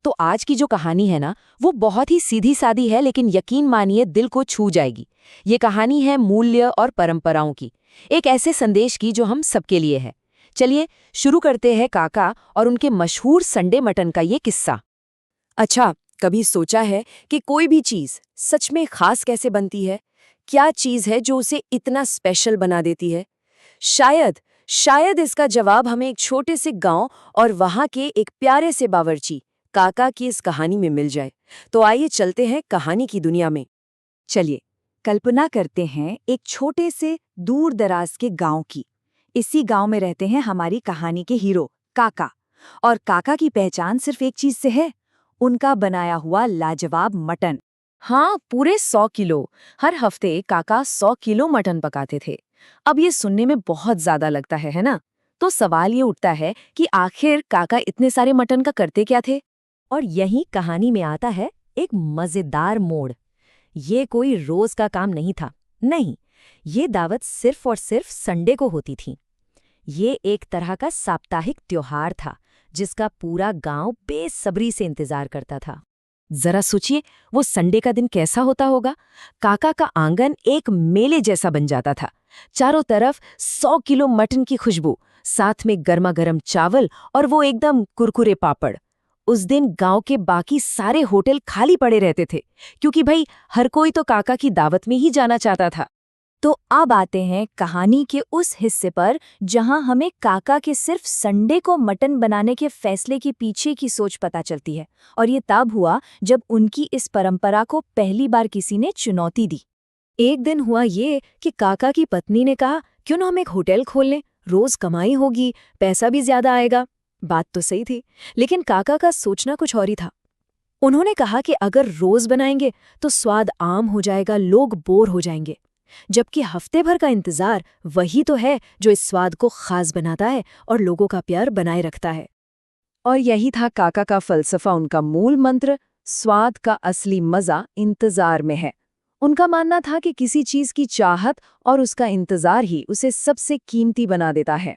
तो आज की जो कहानी है ना, वो बहुत ही सीधी सादी है, लेकिन यकीन मानिए दिल को छू जाएगी। ये कहानी है मूल्य और परंपराओं की, एक ऐसे संदेश की जो हम सबके लिए है। चलिए शुरू करते हैं काका और उनके मशहूर संडे मटन का ये किस्सा। अच्छा, कभी सोचा है कि कोई भी चीज सच में खास कैसे बनती है? क्या चीज है जो उसे इतना स्पेशल बना देती है? शायद इसका जवाब हमें एक छोटे से गांव और वहां के एक प्यारे से बावर्ची काका की इस कहानी में मिल जाए। तो आइए चलते हैं कहानी की दुनिया में। चलिए कल्पना करते हैं एक छोटे से दूर दराज के गांव की। इसी गांव में रहते हैं हमारी कहानी के हीरो काका। और काका की पहचान सिर्फ एक चीज से है, उनका बनाया हुआ लाजवाब मटन। हाँ, पूरे 100 किलो। हर हफ्ते काका 100 किलो मटन पकाते थे। अब ये सुनने में बहुत ज्यादा लगता है ना? तो सवाल ये उठता है कि आखिर काका इतने सारे मटन का करते क्या थे? और यही कहानी में आता है एक मजेदार मोड़। ये कोई रोज का काम नहीं था, नहीं, ये दावत सिर्फ और सिर्फ संडे को होती थी। ये एक तरह का साप्ताहिक त्योहार था जिसका पूरा गांव बेसब्री से इंतजार करता था। जरा सोचिए वो संडे का दिन कैसा होता होगा। काका का आंगन एक मेले जैसा बन जाता था। चारों तरफ 100 किलो मटन की खुशबू, साथ में गर्मा गर्म चावल और वो एकदम कुरकुरे पापड़। उस दिन गांव के बाकी सारे होटल खाली पड़े रहते थे, क्योंकि भाई हर कोई तो काका की दावत में ही जाना चाहता था। तो अब आते हैं कहानी के उस हिस्से पर जहां हमें काका के सिर्फ संडे को मटन बनाने के फैसले के पीछे की सोच पता चलती है। और ये तब हुआ जब उनकी इस परंपरा को पहली बार किसी ने चुनौती दी। एक दिन हुआ ये कि काका की पत्नी ने कहा, क्यों ना हम एक होटल खोल लें, रोज कमाई होगी, पैसा भी ज्यादा आएगा। बात तो सही थी, लेकिन काका का सोचना कुछ और ही था। उन्होंने कहा कि अगर रोज बनाएंगे तो स्वाद आम हो जाएगा, लोग बोर हो जाएंगे, जबकि हफ्ते भर का इंतजार वही तो है जो इस स्वाद को खास बनाता है और लोगों का प्यार बनाए रखता है। और यही था काका का फलसफा, उनका मूल मंत्र, स्वाद का असली मजा इंतजार में है। उनका मानना था कि किसी चीज की चाहत और उसका इंतजार ही उसे सबसे कीमती बना देता है।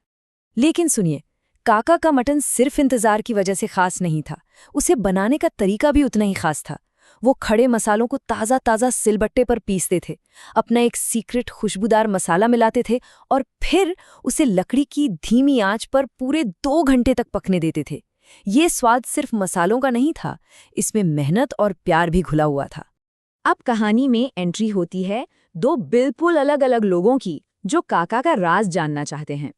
लेकिन सुनिए, काका का मटन सिर्फ इंतजार की वजह से खास नहीं था, उसे बनाने का तरीका भी उतना ही खास था। वो खड़े मसालों को ताज़ा ताज़ा सिलबट्टे पर पीसते थे, अपना एक सीक्रेट खुशबूदार मसाला मिलाते थे और फिर उसे लकड़ी की धीमी आंच पर पूरे 2 घंटे तक पकने देते थे। ये स्वाद सिर्फ मसालों का नहीं था, इसमें मेहनत और प्यार भी घुला हुआ था। अब कहानी में एंट्री होती है 2 बिल्कुल अलग अलग लोगों की जो काका का राज जानना चाहते हैं।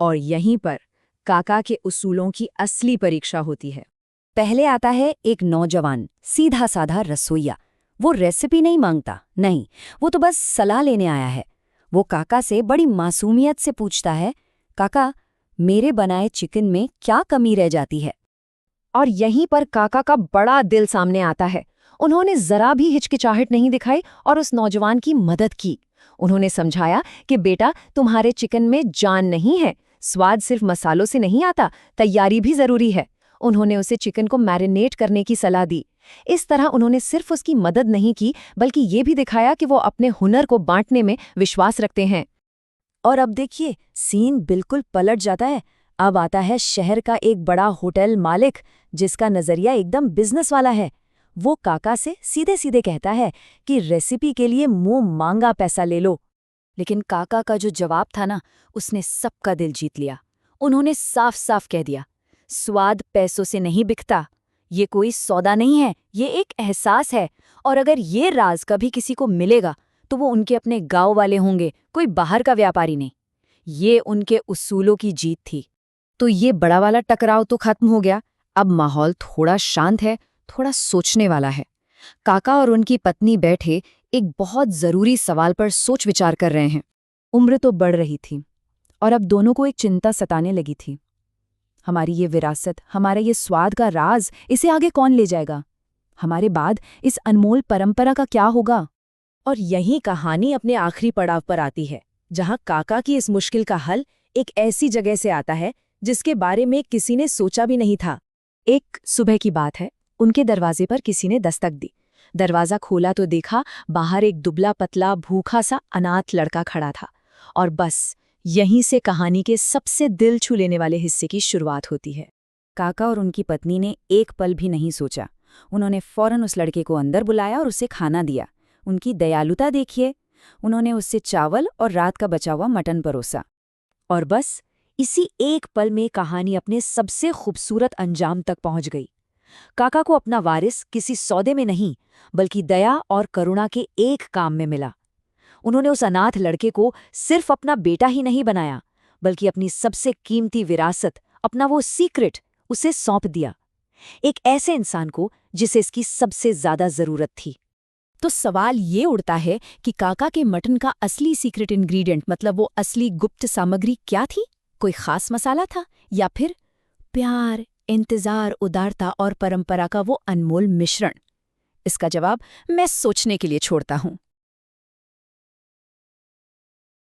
और यहीं पर काका के उसूलों की असली परीक्षा होती है। पहले आता है एक नौजवान सीधा साधा रसोइया। वो रेसिपी नहीं मांगता, नहीं, वो तो बस सलाह लेने आया है। वो काका से बड़ी मासूमियत से पूछता है, काका, मेरे बनाए चिकन में क्या कमी रह जाती है? और यहीं पर काका का बड़ा दिल सामने आता है। उन्होंने जरा भी हिचकिचाहट नहीं दिखाई और उस नौजवान की मदद की। उन्होंने समझाया कि बेटा, तुम्हारे चिकन में जान नहीं है, स्वाद सिर्फ मसालों से नहीं आता, तैयारी भी जरूरी है। उन्होंने उसे चिकन को मैरिनेट करने की सलाह दी। इस तरह उन्होंने सिर्फ उसकी मदद नहीं की, बल्कि ये भी दिखाया कि वो अपने हुनर को बांटने में विश्वास रखते हैं। और अब देखिए, सीन बिल्कुल पलट जाता है। अब आता है शहर का एक बड़ा होटल मालिक, जिसका नजरिया एकदम बिजनेस वाला है। वो काका से सीधे सीधे कहता है कि रेसिपी के लिए मुंह मांगा पैसा ले लो। लेकिन काका का जो जवाब था ना, उसने सबका दिल जीत लिया। उन्होंने साफ साफ कह दिया, स्वाद पैसों से नहीं बिकता, ये कोई सौदा नहीं है, ये एक एहसास है। और अगर ये राज कभी किसी को मिलेगा तो वो उनके अपने गांव वाले होंगे, कोई बाहर का व्यापारी नहीं। ये उनके उसूलों की जीत थी। तो ये बड़ा वाला टकराव तो खत्म हो गया। अब माहौल थोड़ा शांत है, थोड़ा सोचने वाला है। काका और उनकी पत्नी बैठे एक बहुत जरूरी सवाल पर सोच विचार कर रहे हैं। उम्र तो बढ़ रही थी और अब दोनों को एक चिंता सताने लगी थी। हमारी ये विरासत, हमारा ये स्वाद का राज, इसे आगे कौन ले जाएगा? हमारे बाद इस अनमोल परंपरा का क्या होगा? और यही कहानी अपने आखिरी पड़ाव पर आती है, जहां काका की इस मुश्किल का हल एक ऐसी जगह से आता है जिसके बारे में किसी ने सोचा भी नहीं था। एक सुबह की बात है, उनके दरवाजे पर किसी ने दस्तक दी। दरवाजा खोला तो देखा बाहर एक दुबला पतला भूखा सा अनाथ लड़का खड़ा था। और बस यहीं से कहानी के सबसे दिल छू लेने वाले हिस्से की शुरुआत होती है। काका और उनकी पत्नी ने एक पल भी नहीं सोचा। उन्होंने फौरन उस लड़के को अंदर बुलाया और उसे खाना दिया। उनकी दयालुता देखिए। उन्होंने उससे चावल और रात का बचा हुआ मटन परोसा। और बस इसी एक पल में कहानी अपने सबसे खूबसूरत अंजाम तक पहुंच गई। काका को अपना वारिस किसी सौदे में नहीं, बल्कि दया और करुणा के एक काम में मिला। उन्होंने उस अनाथ लड़के को सिर्फ अपना बेटा ही नहीं बनाया, बल्कि अपनी सबसे कीमती विरासत, अपना वो सीक्रेट, उसे सौंप दिया। एक ऐसे इंसान को जिसे इसकी सबसे ज्यादा जरूरत थी। तो सवाल ये उठता है कि काका के मटन का असली सीक्रेट इंग्रेडिएंट, मतलब वो असली गुप्त सामग्री क्या थी? कोई खास मसाला था, या फिर प्यार, इंतजार, उदारता और परंपरा का वो अनमोल मिश्रण? इसका जवाब मैं सोचने के लिए छोड़ता हूँ।